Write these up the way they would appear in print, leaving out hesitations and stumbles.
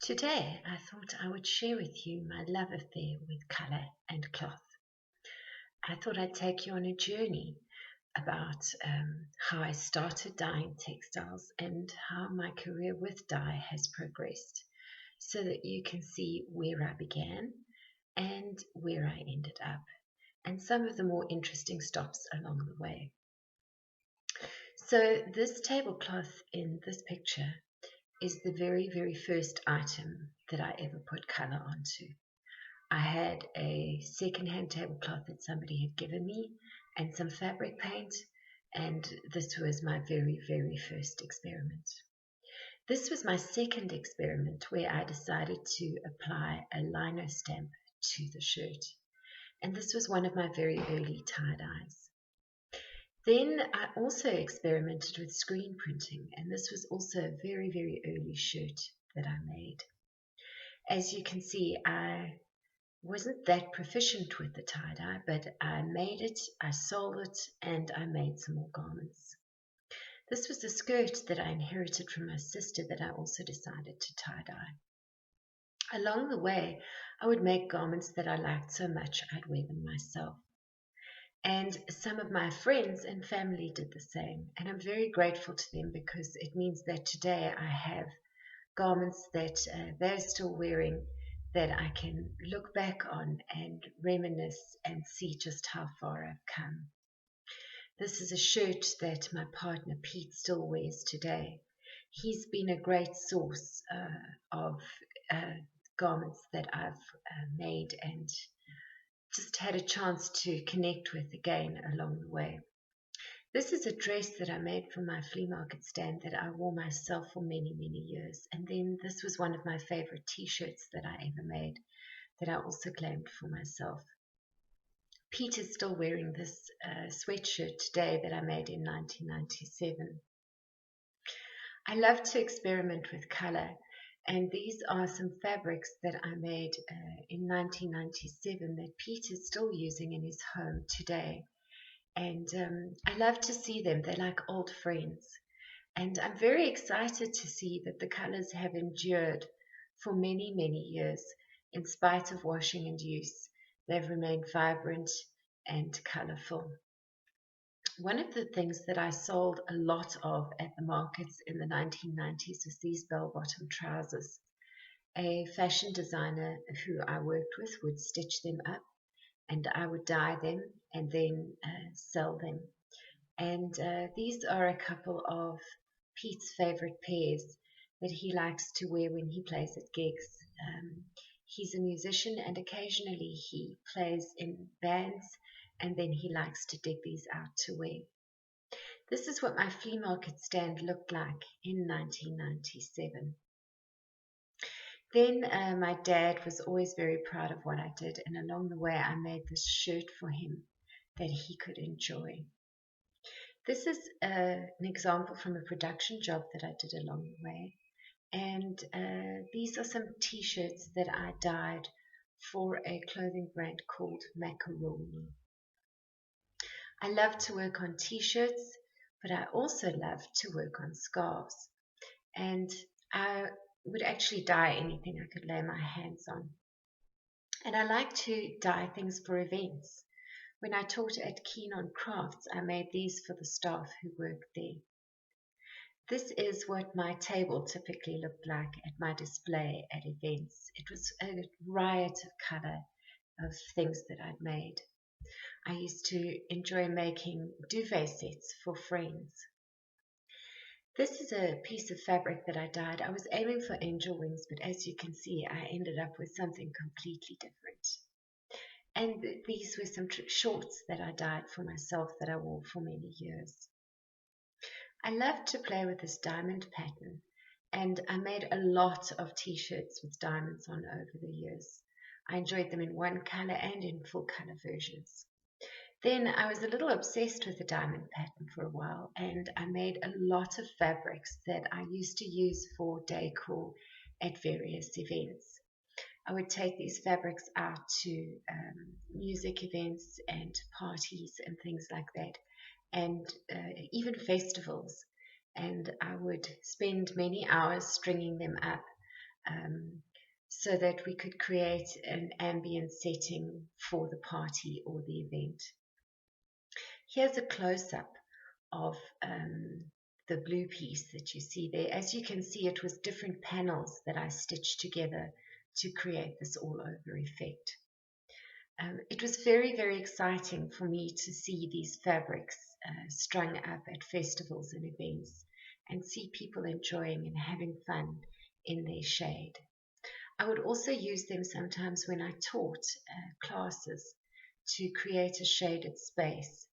Today, I thought I would share with you my love affair with color and cloth. I thought I'd take you on a journey about how I started dyeing textiles and how my career with dye has progressed so that you can see where I began and where I ended up and some of the more interesting stops along the way. So this tablecloth in this picture is the very, very first item that I ever put color onto. I had a second-hand tablecloth that somebody had given me and some fabric paint, and this was my very, very first experiment. This was my second experiment where I decided to apply a lino stamp to the shirt, and this was one of my very early tie-dyes. Then I also experimented with screen printing, and this was also a very, very early shirt that I made. As you can see, I wasn't that proficient with the tie-dye, but I made it, I sold it, and I made some more garments. This was a skirt that I inherited from my sister that I also decided to tie-dye. Along the way, I would make garments that I liked so much I'd wear them myself. And some of my friends and family did the same, and I'm very grateful to them because it means that today I have garments that they're still wearing that I can look back on and reminisce and see just how far I've come. This is a shirt that my partner Pete still wears today. He's been a great source of garments that I've made and just had a chance to connect with again along the way. This is a dress that I made from my flea market stand that I wore myself for many, many years. And then this was one of my favorite t-shirts that I ever made that I also claimed for myself. Pete is still wearing this sweatshirt today that I made in 1997. I love to experiment with color, and these are some fabrics that I made in 1997 that Pete is still using in his home today. And I love to see them. They're like old friends. And I'm very excited to see that the colors have endured for many, many years. In spite of washing and use, they've remained vibrant and colorful. One of the things that I sold a lot of at the markets in the 1990s was these bell-bottom trousers. A fashion designer who I worked with would stitch them up, and I would dye them and then sell them. And these are a couple of Pete's favorite pairs that he likes to wear when he plays at gigs. He's a musician and occasionally he plays in bands, and then he likes to dig these out to wear. This is what my flea market stand looked like in 1997. Then my dad was always very proud of what I did, and along the way I made this shirt for him that he could enjoy. This is an example from a production job that I did along the way, and these are some t-shirts that I dyed for a clothing brand called Macaroni. I love to work on t-shirts, but I also love to work on scarves, and I would actually dye anything I could lay my hands on. And I like to dye things for events. When I taught at Keen on Crafts, I made these for the staff who worked there. This is what my table typically looked like at my display at events. It was a riot of color of things that I'd made. I used to enjoy making duvet sets for friends. This is a piece of fabric that I dyed. I was aiming for angel wings, but as you can see, I ended up with something completely different. And these were some shorts that I dyed for myself that I wore for many years. I loved to play with this diamond pattern, and I made a lot of t-shirts with diamonds on over the years. I enjoyed them in one color and in full color versions. Then I was a little obsessed with the diamond pattern for a while, and I made a lot of fabrics that I used to use for decor at various events. I would take these fabrics out to music events and parties and things like that, and even festivals, and I would spend many hours stringing them up so that we could create an ambient setting for the party or the event. Here's a close-up of the blue piece that you see there. As you can see, it was different panels that I stitched together to create this all-over effect. It was very, very exciting for me to see these fabrics strung up at festivals and events and see people enjoying and having fun in their shade. I would also use them sometimes when I taught classes to create a shaded space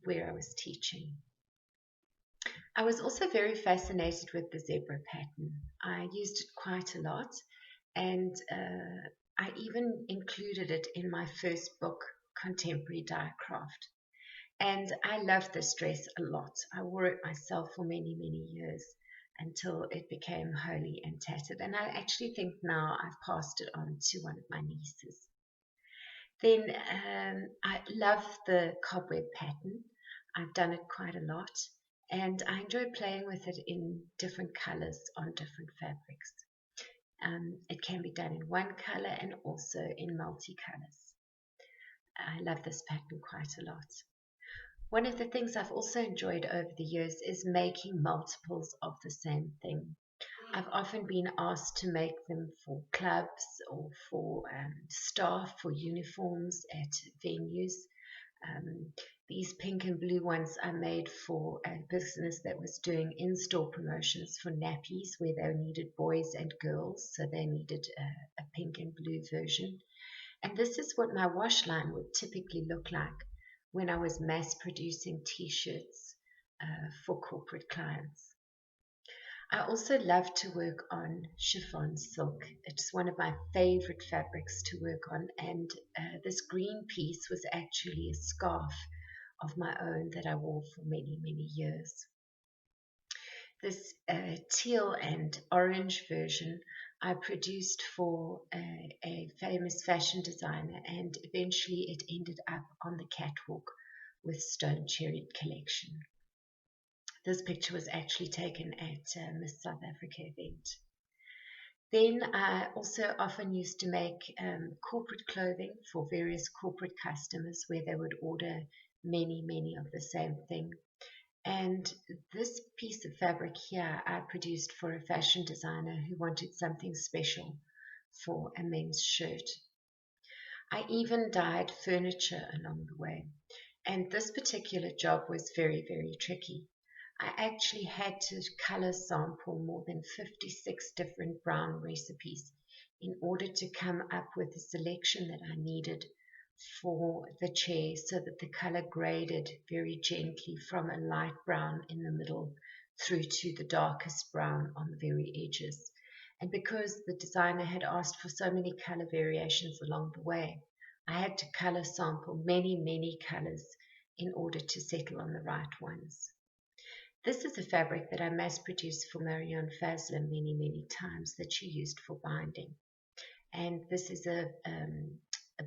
where I was teaching. I was also very fascinated with the zebra pattern. I used it quite a lot, and I even included it in my first book, Contemporary Die Craft. And I loved this dress a lot. I wore it myself for many, many years until it became holy and tattered. And I actually think now I've passed it on to one of my nieces. Then I love the cobweb pattern. I've done it quite a lot, and I enjoy playing with it in different colors on different fabrics. It can be done in one color and also in multicolors. I love this pattern quite a lot. One of the things I've also enjoyed over the years is making multiples of the same thing. I've often been asked to make them for clubs or for staff, for uniforms at venues. These pink and blue ones I made for a business that was doing in-store promotions for nappies where they needed boys and girls, so they needed a pink and blue version. And this is what my wash line would typically look like when I was mass producing t-shirts for corporate clients. I also love to work on chiffon silk. It's one of my favorite fabrics to work on, and this green piece was actually a scarf of my own that I wore for many, many years. This teal and orange version I produced for a famous fashion designer, and eventually it ended up on the catwalk with Stone Cherry collection. This picture was actually taken at Miss South Africa event. Then I also often used to make corporate clothing for various corporate customers where they would order many, many of the same thing. And this piece of fabric here I produced for a fashion designer who wanted something special for a men's shirt. I even dyed furniture along the way. And this particular job was very, very tricky. I actually had to color sample more than 56 different brown recipes in order to come up with the selection that I needed for the chair so that the color graded very gently from a light brown in the middle through to the darkest brown on the very edges. And because the designer had asked for so many color variations along the way, I had to color sample many, many colors in order to settle on the right ones. This is a fabric that I mass produced for Marianne Fazler many, many times that she used for binding. And this is a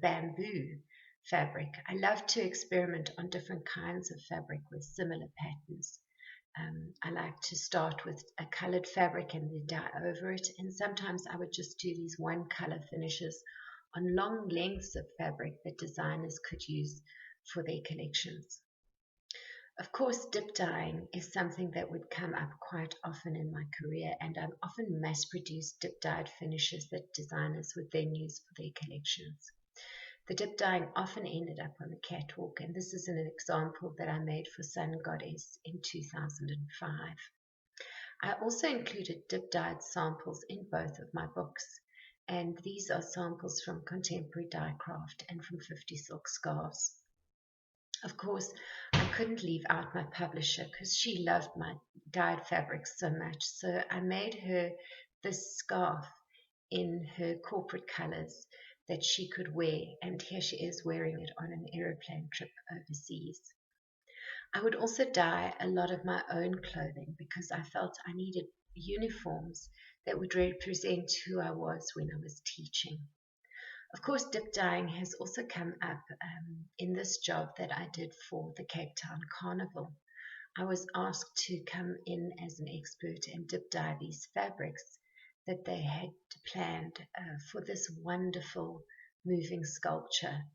bamboo fabric. I love to experiment on different kinds of fabric with similar patterns. I like to start with a colored fabric and then dye over it. And sometimes I would just do these one color finishes on long lengths of fabric that designers could use for their collections. Of course, dip dyeing is something that would come up quite often in my career, and I've often mass-produced dip-dyed finishes that designers would then use for their collections. The dip dyeing often ended up on the catwalk, and this is an example that I made for Sun Goddess in 2005. I also included dip-dyed samples in both of my books, and these are samples from Contemporary Die Craft and from 50 Silk Scarves. Of course, I couldn't leave out my publisher because she loved my dyed fabrics so much. So I made her this scarf in her corporate colors that she could wear. And here she is wearing it on an aeroplane trip overseas. I would also dye a lot of my own clothing because I felt I needed uniforms that would represent who I was when I was teaching. Of course, dip dyeing has also come up in this job that I did for the Cape Town Carnival. I was asked to come in as an expert and dip dye these fabrics that they had planned for this wonderful moving sculpture.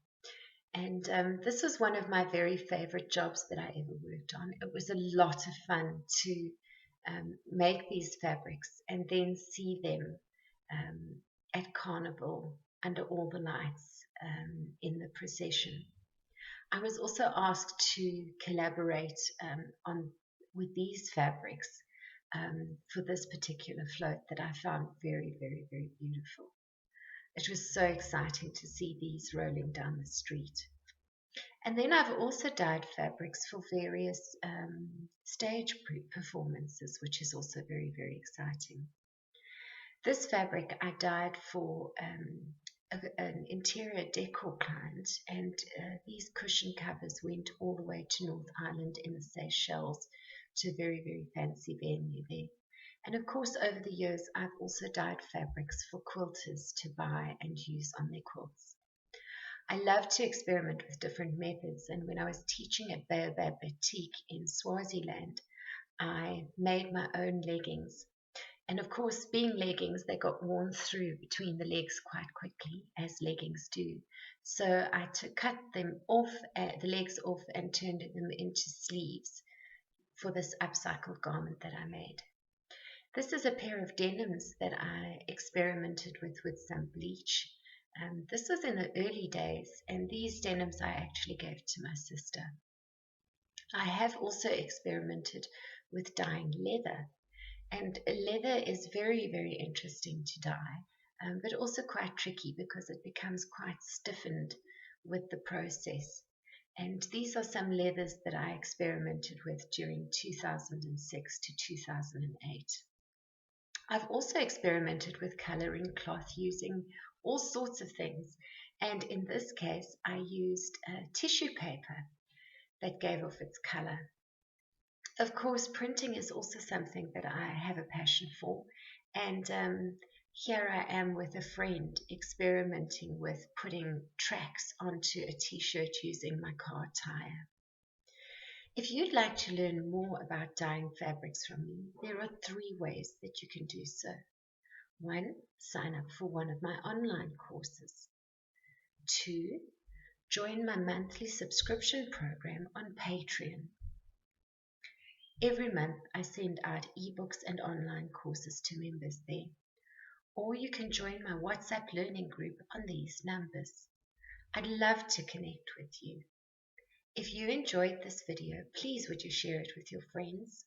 And this was one of my very favorite jobs that I ever worked on. It was a lot of fun to make these fabrics and then see them at Carnival under all the lights in the procession. I was also asked to collaborate with these fabrics for this particular float that I found very, very, very beautiful. It was so exciting to see these rolling down the street. And then I've also dyed fabrics for various stage performances, which is also very, very exciting. This fabric I dyed for an interior decor client, and these cushion covers went all the way to North Island in the Seychelles to a very, very fancy venue there. And of course, over the years, I've also dyed fabrics for quilters to buy and use on their quilts. I love to experiment with different methods, and when I was teaching at Baobab Batik in Swaziland, I made my own leggings. And of course, being leggings, they got worn through between the legs quite quickly, as leggings do. So I cut them off, the legs off, and turned them into sleeves for this upcycled garment that I made. This is a pair of denims that I experimented with some bleach. This was in the early days, and these denims I actually gave to my sister. I have also experimented with dyeing leather, and leather is very, very interesting to dye, but also quite tricky because it becomes quite stiffened with the process. And these are some leathers that I experimented with during 2006 to 2008. I've also experimented with coloring cloth using all sorts of things, and in this case I used tissue paper that gave off its color. Of course, printing is also something that I have a passion for, and here I am with a friend experimenting with putting tracks onto a t-shirt using my car tire. If you'd like to learn more about dyeing fabrics from me, there are 3 ways that you can do so. 1. Sign up for one of my online courses. 2. Join my monthly subscription program on Patreon. Every month I send out ebooks and online courses to members there. Or you can join my WhatsApp learning group on these numbers. I'd love to connect with you. If you enjoyed this video, please would you share it with your friends?